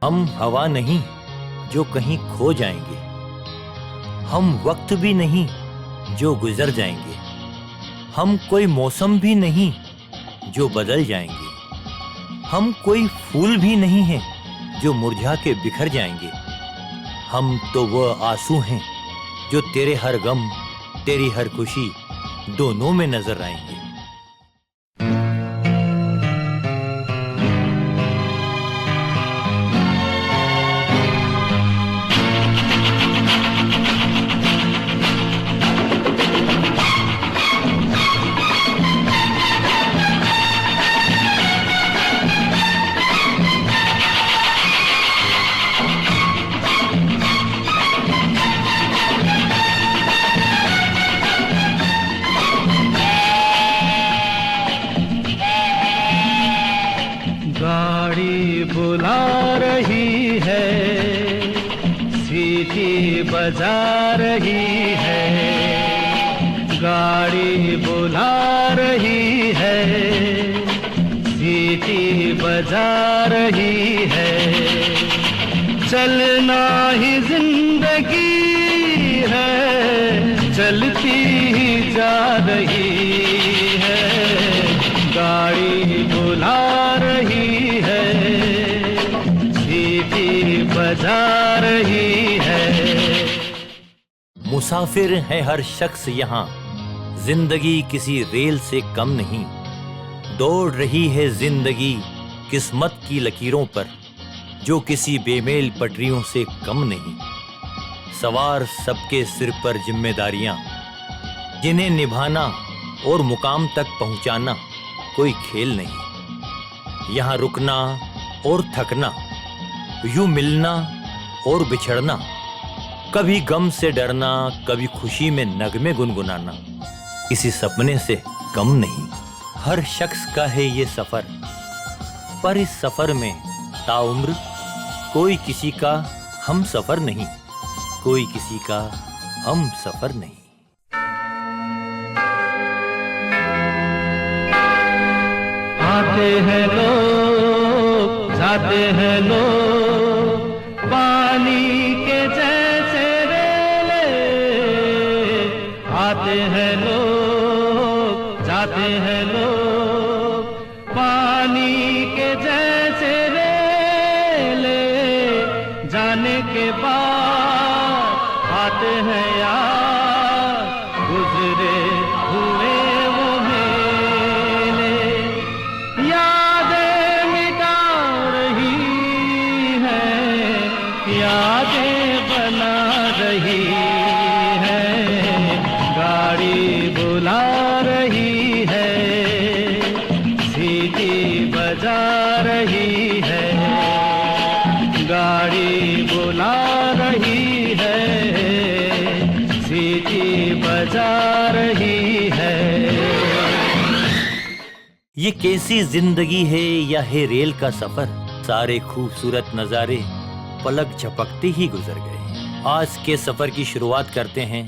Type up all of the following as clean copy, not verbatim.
हम हवा नहीं जो कहीं खो जाएंगे, हम वक्त भी नहीं जो गुजर जाएंगे, हम कोई मौसम भी नहीं जो बदल जाएंगे, हम कोई फूल भी नहीं हैं जो मुरझा के बिखर जाएंगे। हम तो वो आंसू हैं जो तेरे हर गम, तेरी हर खुशी दोनों में नजर आएंगे। गाड़ी बुला रही है, सीटी बजा रही है, गाड़ी बुला रही है, सीटी बजा रही है। चलना ही जिंदगी है, चलती ही जा रही है, गाड़ी बुला रही है, सीटी बजा रही है। मुसाफिर है हर शख्स यहाँ, जिंदगी किसी रेल से कम नहीं। दौड़ रही है जिंदगी किस्मत की लकीरों पर, जो किसी बेमेल पटरियों से कम नहीं। सवार सबके सिर पर जिम्मेदारियां, जिन्हें निभाना और मुकाम तक पहुंचाना कोई खेल नहीं। यहाँ रुकना और थकना, यूं मिलना और बिछड़ना, कभी गम से डरना, कभी खुशी में नगमे गुनगुनाना, किसी सपने से कम नहीं। हर शख्स का है ये सफर, पर इस सफर में ताउम्र कोई किसी का हम सफर नहीं, कोई किसी का हम सफर नहीं। आते हैं लोग, जाते हैं लोग, पानी के जैसे रेले। आते हैं लोग, जाते हैं लोग, पानी के जैसे रेले। जाने के बाद आते हैं यार, गुजरे हुए वो मेले। यादें मिटा रही हैं, यादें बना रही हैं, गाड़ी बुला रही है, सीटी बजा रही है, गाड़ी बुला रही है, सीटी बजा रही है। ये कैसी जिंदगी है या है रेल का सफर, सारे खूबसूरत नजारे पलक झपकते ही गुजर गए। आज के सफर की शुरुआत करते हैं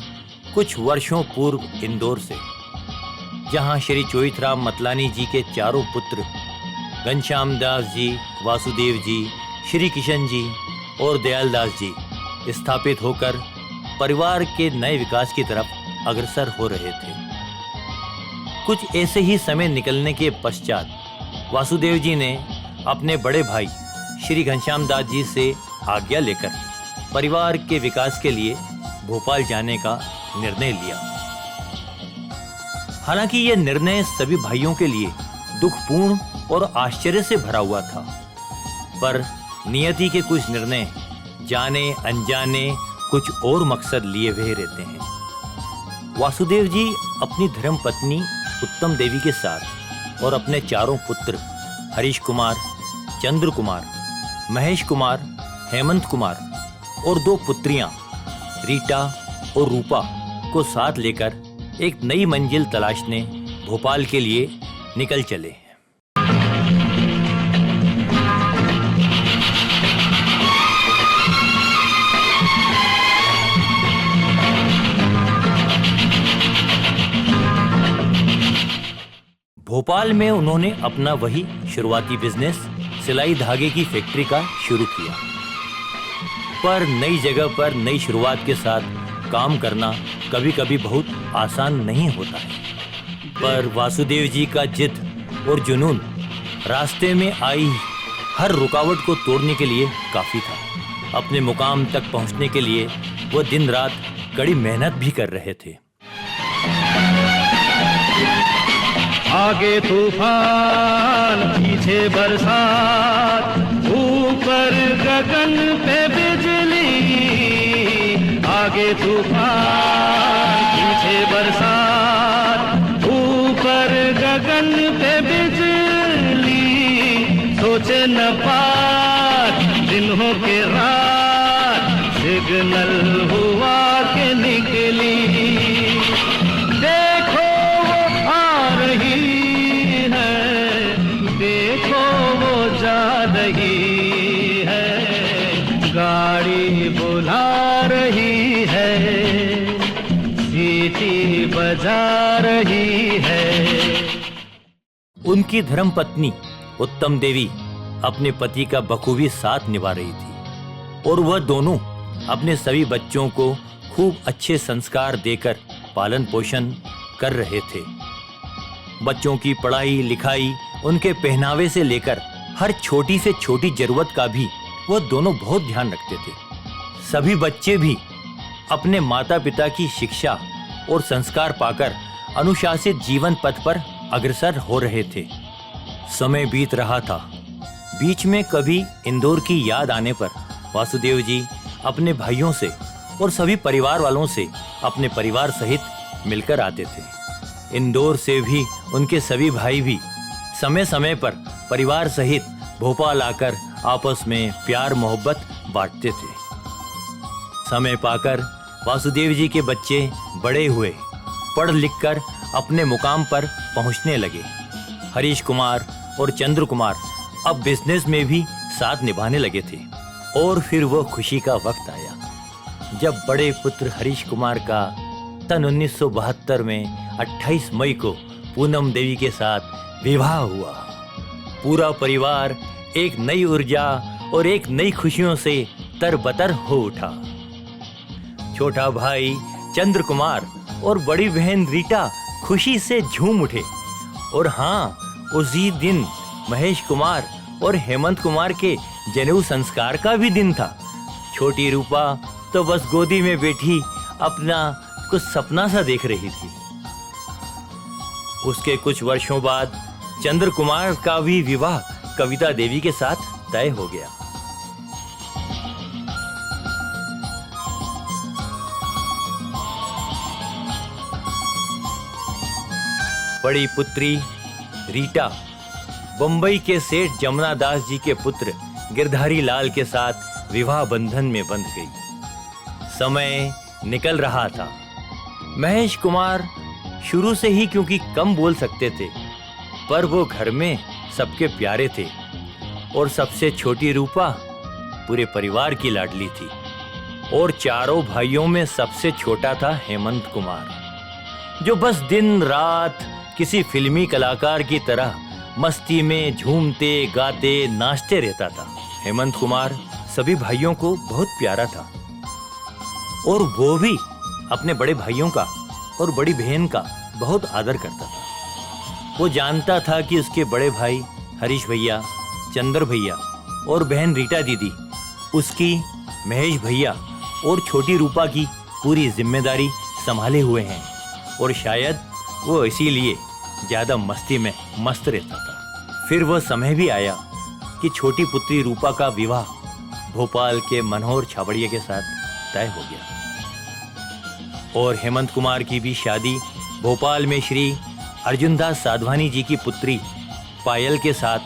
कुछ वर्षों पूर्व इंदौर से, जहां श्री चोइथराम मतलानी जी के चारों पुत्र घनश्याम दास जी, वासुदेव जी, श्री किशन जी और दयालदास जी स्थापित होकर परिवार के नए विकास की तरफ अग्रसर हो रहे थे। कुछ ऐसे ही समय निकलने के पश्चात वासुदेव जी ने अपने बड़े भाई श्री घनश्याम दास जी से आज्ञा लेकर परिवार के विकास के लिए भोपाल जाने का निर्णय लिया। हालांकि यह निर्णय सभी भाइयों के लिए दुखपूर्ण और आश्चर्य से भरा हुआ था, पर नियति के कुछ निर्णय जाने अनजाने कुछ और मकसद लिए हुए रहते हैं। वासुदेव जी अपनी धर्म पत्नी उत्तम देवी के साथ और अपने चारों पुत्र हरीश कुमार, चंद्र कुमार, महेश कुमार, हेमंत कुमार और दो पुत्रियां रीटा और रूपा को साथ लेकर एक नई मंजिल तलाशने भोपाल के लिए निकल चले। भोपाल में उन्होंने अपना वही शुरुआती बिजनेस सिलाई धागे की फैक्ट्री का शुरू किया। पर नई जगह पर नई शुरुआत के साथ काम करना कभी कभी बहुत आसान नहीं होता है। पर वासुदेव जी का जिद और जुनून रास्ते में आई हर रुकावट को तोड़ने के लिए काफी था। अपने मुकाम तक पहुंचने के लिए वो दिन रात कड़ी मेहनत भी कर रहे थे। आगे तूफान पीछे बरसात, ऊपर गगन पे बिजली। आगे तूफान पीछे बरसात, ऊपर गगन पे बिजली। सोचे न पार दिन हो के रात, सिग्नल हुआ के निकली। देखो वो आ रही है, देखो वो जा रही है, गाड़ी बुला रही है, सीटी बजा रही है। उनकी धर्मपत्नी उत्तम देवी अपने पति का बखूबी साथ निभा रही थी और वह दोनों अपने सभी बच्चों को खूब अच्छे संस्कार देकर पालन पोषण कर रहे थे। बच्चों की पढ़ाई लिखाई, उनके पहनावे से लेकर हर छोटी से छोटी जरूरत का भी वो दोनों बहुत ध्यान रखते थे। सभी बच्चे भी अपने माता पिता की शिक्षा और संस्कार पाकर अनुशासित जीवन पथ पर अग्रसर हो रहे थे। समय बीत रहा था। बीच में कभी इंदौर की याद आने पर वासुदेव जी अपने भाइयों से और सभी परिवार वालों से अपने परिवार सहित मिलकर आते थे। इंदौर से भी उनके सभी भाई भी समय समय पर परिवार सहित भोपाल आकर आपस में प्यार मोहब्बत बांटते थे। समय पाकर वासुदेव जी के बच्चे बड़े हुए, पढ़ लिख कर अपने मुकाम पर पहुंचने लगे। हरीश कुमार और चंद्र कुमार अब बिजनेस में भी साथ निभाने लगे थे। और फिर वो खुशी का वक्त आया जब बड़े पुत्र हरीश कुमार का सन 1972 में 28 मई को पूनम देवी के साथ विवाह हुआ। पूरा परिवार एक नई ऊर्जा और एक नई खुशियों से तरबतर हो उठा। छोटा भाई चंद्र कुमार और बड़ी बहन रीटा खुशी से झूम उठे। और हाँ, उसी दिन महेश कुमार और हेमंत कुमार के जनेऊ संस्कार का भी दिन था। छोटी रूपा तो बस गोदी में बैठी अपना कुछ सपना सा देख रही थी। उसके कुछ वर्षों बाद चंद्र कुमार का भी विवाह कविता देवी के साथ तय हो गया। बड़ी पुत्री रीटा बंबई के सेठ जमुना दास जी के पुत्र गिरधारी लाल के साथ विवाह बंधन में बंध गई। समय निकल रहा था। महेश कुमार शुरू से ही क्योंकि कम बोल सकते थे, पर वो घर में सबके प्यारे थे। और सबसे छोटी रूपा पूरे परिवार की लाडली थी। और चारों भाइयों में सबसे छोटा था हेमंत कुमार, जो बस दिन रात किसी फिल्मी कलाकार की तरह मस्ती में झूमते गाते नाचते रहता था। हेमंत कुमार सभी भाइयों को बहुत प्यारा था और वो भी अपने बड़े भाइयों का और बड़ी बहन का बहुत आदर करता था। वो जानता था कि उसके बड़े भाई हरीश भैया, चंद्र भैया और बहन रीटा दीदी उसकी, महेश भैया और छोटी रूपा की पूरी जिम्मेदारी संभाले हुए हैं। और शायद वो इसीलिए ज्यादा मस्ती में मस्त रहता था। फिर वह समय भी आया कि छोटी पुत्री रूपा का विवाह भोपाल के मनोहर छाबड़िया के साथ तय हो गया। और हेमंत कुमार की भी शादी भोपाल में श्री अर्जुनदास साधवानी जी की पुत्री पायल के साथ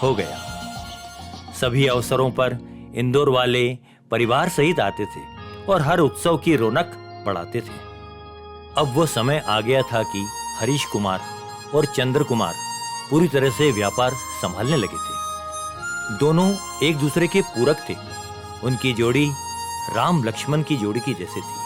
हो गया। सभी अवसरों पर इंदौर वाले परिवार सहित आते थे और हर उत्सव की रौनक बढ़ाते थे। अब वो समय आ गया था कि हरीश कुमार और चंद्र कुमार पूरी तरह से व्यापार संभालने लगे थे। दोनों एक दूसरे के पूरक थे। उनकी जोड़ी राम लक्ष्मण की जोड़ी की जैसे थी।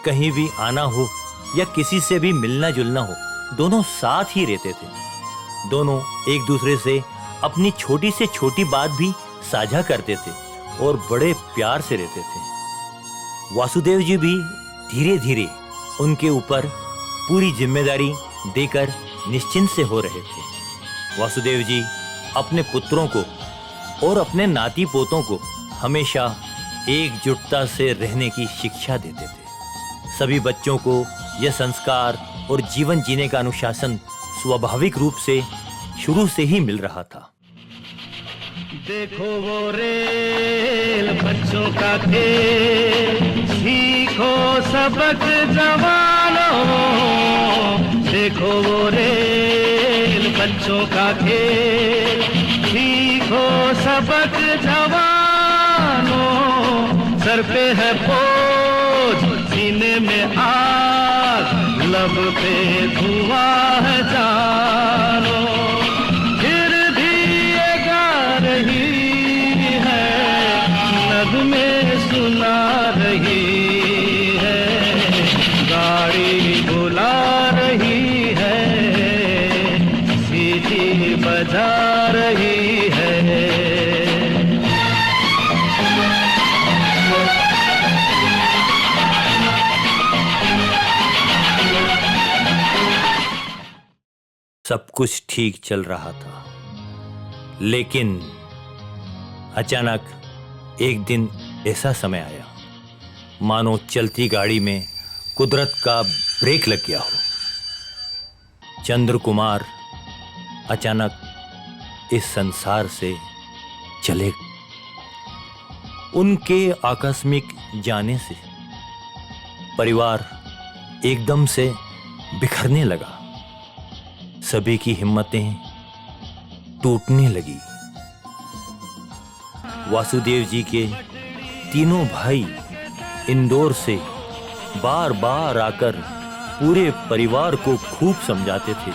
कहीं भी आना हो या किसी से भी मिलना जुलना हो, दोनों साथ ही रहते थे। दोनों एक दूसरे से अपनी छोटी से छोटी बात भी साझा करते थे और बड़े प्यार से रहते थे। वासुदेव जी भी धीरे धीरे उनके ऊपर पूरी जिम्मेदारी देकर निश्चिंत से हो रहे थे। वासुदेव जी अपने पुत्रों को और अपने नाती पोतों को हमेशा एकजुटता से रहने की शिक्षा देते थे। सभी बच्चों को यह संस्कार और जीवन जीने का अनुशासन स्वाभाविक रूप से शुरू से ही मिल रहा था। देखो वो रेल बच्चों का खेल, सीखो सबक जवानों। देखो वो रेल बच्चों का खेल, सीखो सबक जवानों। सर पे है बोझ, सीने में आग, लब पे धुआं है जानो। फिर भी ये गा रही है, नगमे सुना रही है, गाड़ी बुला रही है, सीटी बजा रही है। सब कुछ ठीक चल रहा था, लेकिन अचानक एक दिन ऐसा समय आया मानो चलती गाड़ी में कुदरत का ब्रेक लग गया हो। चंद्र कुमार अचानक इस संसार से चले गए। उनके आकस्मिक जाने से परिवार एकदम से बिखरने लगा। सभी की हिम्मतें टूटने लगी। वासुदेव जी के तीनों भाई इंदौर से बार बार आकर पूरे परिवार को खूब समझाते थे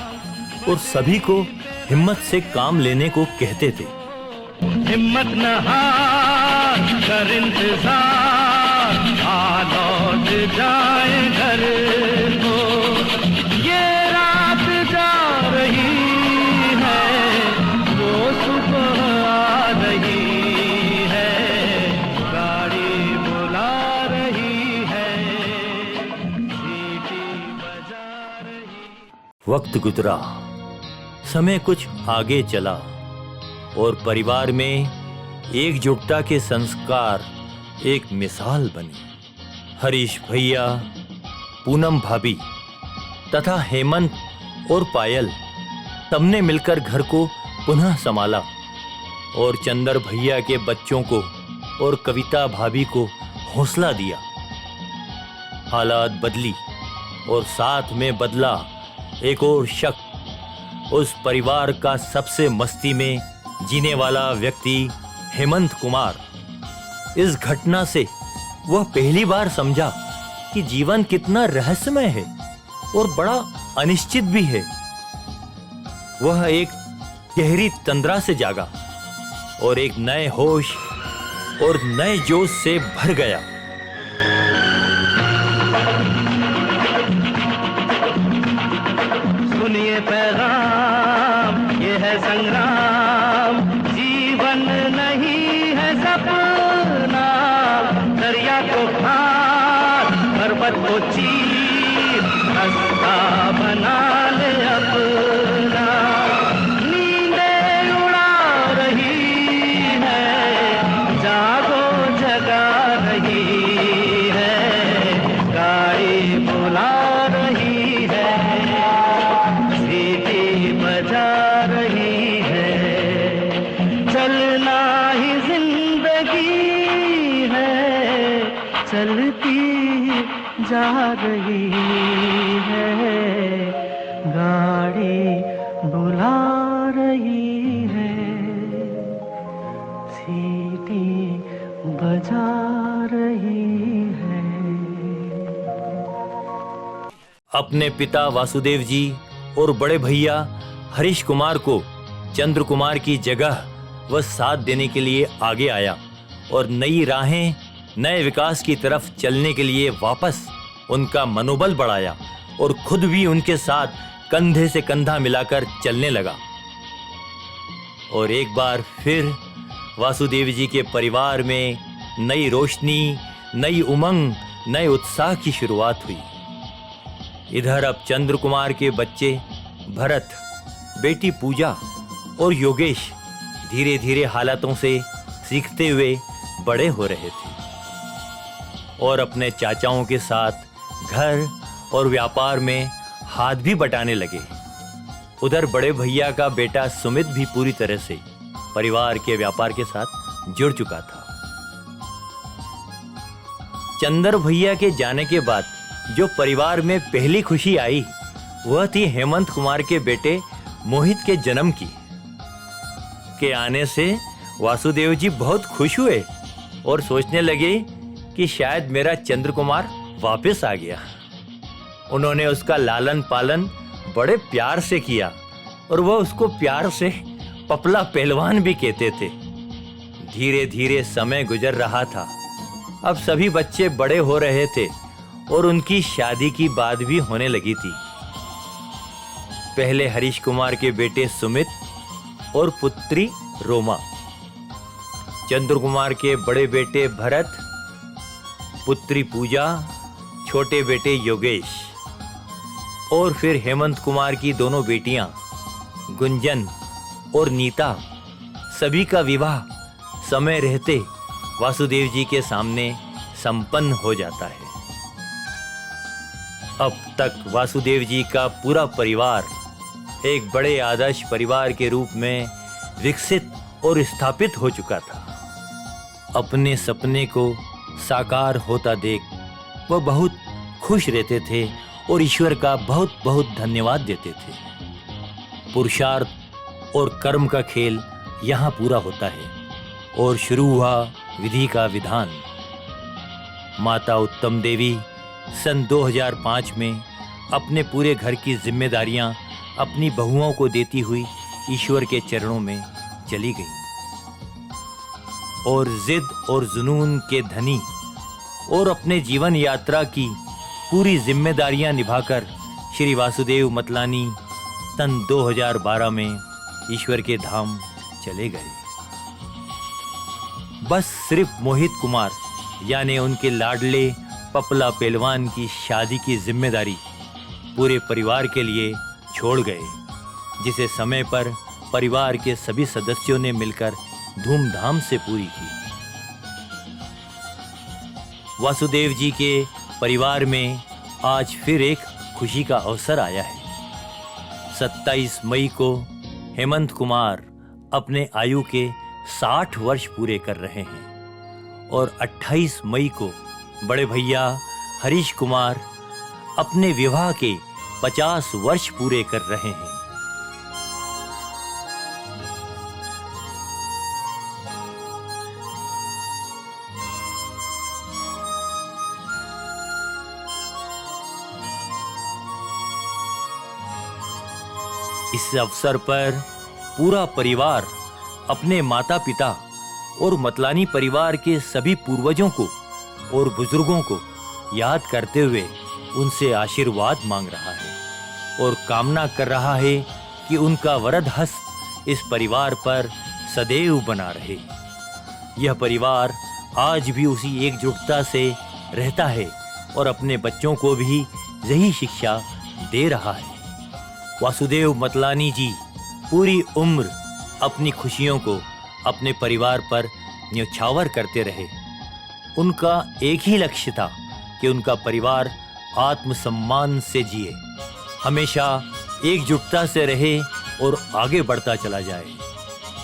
और सभी को हिम्मत से काम लेने को कहते थे। हिम्मत न हार कर इंतजार, आ लौट जाए घर को। ये रात जा रही है, वो सुबह आ रही है, गाड़ी बुला रही है, सीटी बजा रही। वक्त गुजरा, समय कुछ आगे चला और परिवार में एकजुटता के संस्कार एक मिसाल बने। हरीश भैया, पूनम भाभी तथा हेमंत और पायल सबने मिलकर घर को पुनः संभाला और चंदर भैया के बच्चों को और कविता भाभी को हौसला दिया। हालात बदली और साथ में बदला एक और शख्स, उस परिवार का सबसे मस्ती में जीने वाला व्यक्ति हेमंत कुमार। इस घटना से वह पहली बार समझा कि जीवन कितना रहस्यमय है और बड़ा अनिश्चित भी है। वह एक गहरी तंद्रा से जागा और एक नए होश और नए जोश से भर गया। सुनिए पैगाम, ये है संग्राम, जीवन नहीं है सपना। दरिया को पार, पर्वत को चीर, रास्ता बना ले अपना। नींदें उड़ा रही है, जागो जगा रही है, गाड़ी बुला रही है, सीटी बजा रही है। चलना ही जिंदगी है, चलती जा रही है, गाड़ी बुला रही है, सीटी बजा रही है। अपने पिता वासुदेव जी और बड़े भैया हरीश कुमार को चंद्र कुमार की जगह वह साथ देने के लिए आगे आया और नई राहें, नए विकास की तरफ चलने के लिए वापस उनका मनोबल बढ़ाया और खुद भी उनके साथ कंधे से कंधा मिलाकर चलने लगा। और एक बार फिर वासुदेव जी के परिवार में नई रोशनी, नई उमंग, नए उत्साह की शुरुआत हुई। इधर अब चंद्र कुमार के बच्चे भरत, बेटी पूजा और योगेश धीरे धीरे हालातों से सीखते हुए बड़े हो रहे थे और अपने चाचाओं के साथ घर और व्यापार में हाथ भी बटाने लगे। उधर बड़े भैया का बेटा सुमित भी पूरी तरह से परिवार के व्यापार के साथ जुड़ चुका था। चंदर भैया के जाने के बाद जो परिवार में पहली खुशी आई वह थी हेमंत कुमार के बेटे मोहित के जन्म की। के आने से वासुदेव जी बहुत खुश हुए और सोचने लगे कि शायद मेरा चंद्र कुमार वापस आ गया। उन्होंने उसका लालन पालन बड़े प्यार से किया और वह उसको प्यार से पपला पहलवान भी कहते थे। धीरे धीरे समय गुजर रहा था। अब सभी बच्चे बड़े हो रहे थे और उनकी शादी की बात भी होने लगी थी। पहले हरीश कुमार के बेटे सुमित और पुत्री रोमा, चंद्र कुमार के बड़े बेटे भरत, पुत्री पूजा, छोटे बेटे योगेश और फिर हेमंत कुमार की दोनों बेटियां गुंजन और नीता, सभी का विवाह समय रहते वासुदेव जी के सामने संपन्न हो जाता है। अब तक वासुदेव जी का पूरा परिवार एक बड़े आदर्श परिवार के रूप में विकसित और स्थापित हो चुका था। अपने सपने को साकार होता देख वह बहुत खुश रहते थे और ईश्वर का बहुत बहुत धन्यवाद देते थे। पुरुषार्थ और कर्म का खेल यहाँ पूरा होता है और शुरू हुआ विधि का विधान। माता उत्तम देवी सन 2005 में अपने पूरे घर की जिम्मेदारियां अपनी बहुओं को देती हुई ईश्वर के चरणों में चली गई और जिद और जुनून के धनी और अपने जीवन यात्रा की पूरी जिम्मेदारियां निभाकर श्री वासुदेव मतलानी सन 2012 में ईश्वर के धाम चले गए। बस सिर्फ मोहित कुमार यानी उनके लाडले पपला पहलवान की शादी की जिम्मेदारी पूरे परिवार के लिए छोड़ गए, जिसे समय पर परिवार के सभी सदस्यों ने मिलकर धूमधाम से पूरी की। वासुदेव जी के परिवार में आज फिर एक खुशी का अवसर आया है। 27 मई को हेमंत कुमार अपने आयु के 60 वर्ष पूरे कर रहे हैं और 28 मई को बड़े भैया हरीश कुमार अपने विवाह के 50 वर्ष पूरे कर रहे हैं। इस अवसर पर पूरा परिवार अपने माता पिता और मतलानी परिवार के सभी पूर्वजों को और बुजुर्गों को याद करते हुए उनसे आशीर्वाद मांग रहा है और कामना कर रहा है कि उनका वरद हस्त इस परिवार पर सदैव बना रहे। यह परिवार आज भी उसी एकजुटता से रहता है और अपने बच्चों को भी यही शिक्षा दे रहा है। वासुदेव मतलानी जी पूरी उम्र अपनी खुशियों को अपने परिवार पर न्यौछावर करते रहे। उनका एक ही लक्ष्य था कि उनका परिवार आत्मसम्मान से जिए, हमेशा एकजुटता से रहे और आगे बढ़ता चला जाए।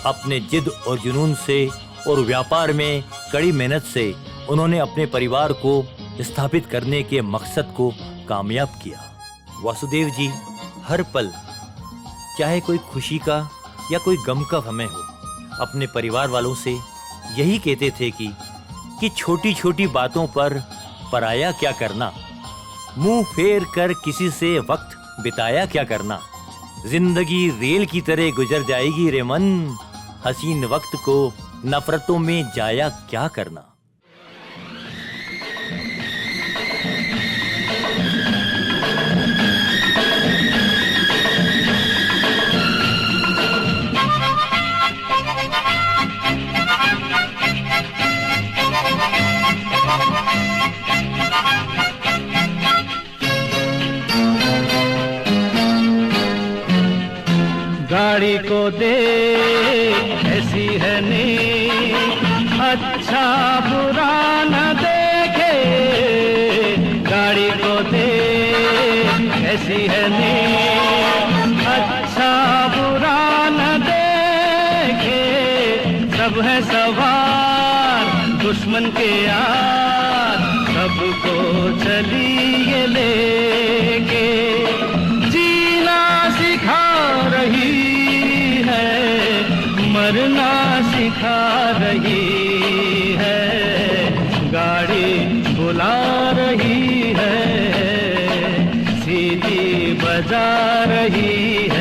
अपने जिद और जुनून से और व्यापार में कड़ी मेहनत से उन्होंने अपने परिवार को स्थापित करने के मकसद को कामयाब किया। वासुदेव जी हर पल, चाहे कोई खुशी का या कोई गम का समय हो, अपने परिवार वालों से यही कहते थे कि छोटी छोटी बातों पर पराया क्या करना, मुंह फेर कर किसी से वक्त बिताया क्या करना। जिंदगी रेल की तरह गुजर जाएगी रे मन, हसीन वक्त को नफरतों में जाया क्या करना। गाड़ी को दे ऐसी है नीक, अच्छा बुरा न देखे। गाड़ी को दे ऐसी है नीक, अच्छा बुरा न देखे। सब है सवार दुश्मन के यार, सबको चलिए लेके। जीना सिखा रही मरना सिखा रही है। गाड़ी बुला रही है, सीटी बजा रही है।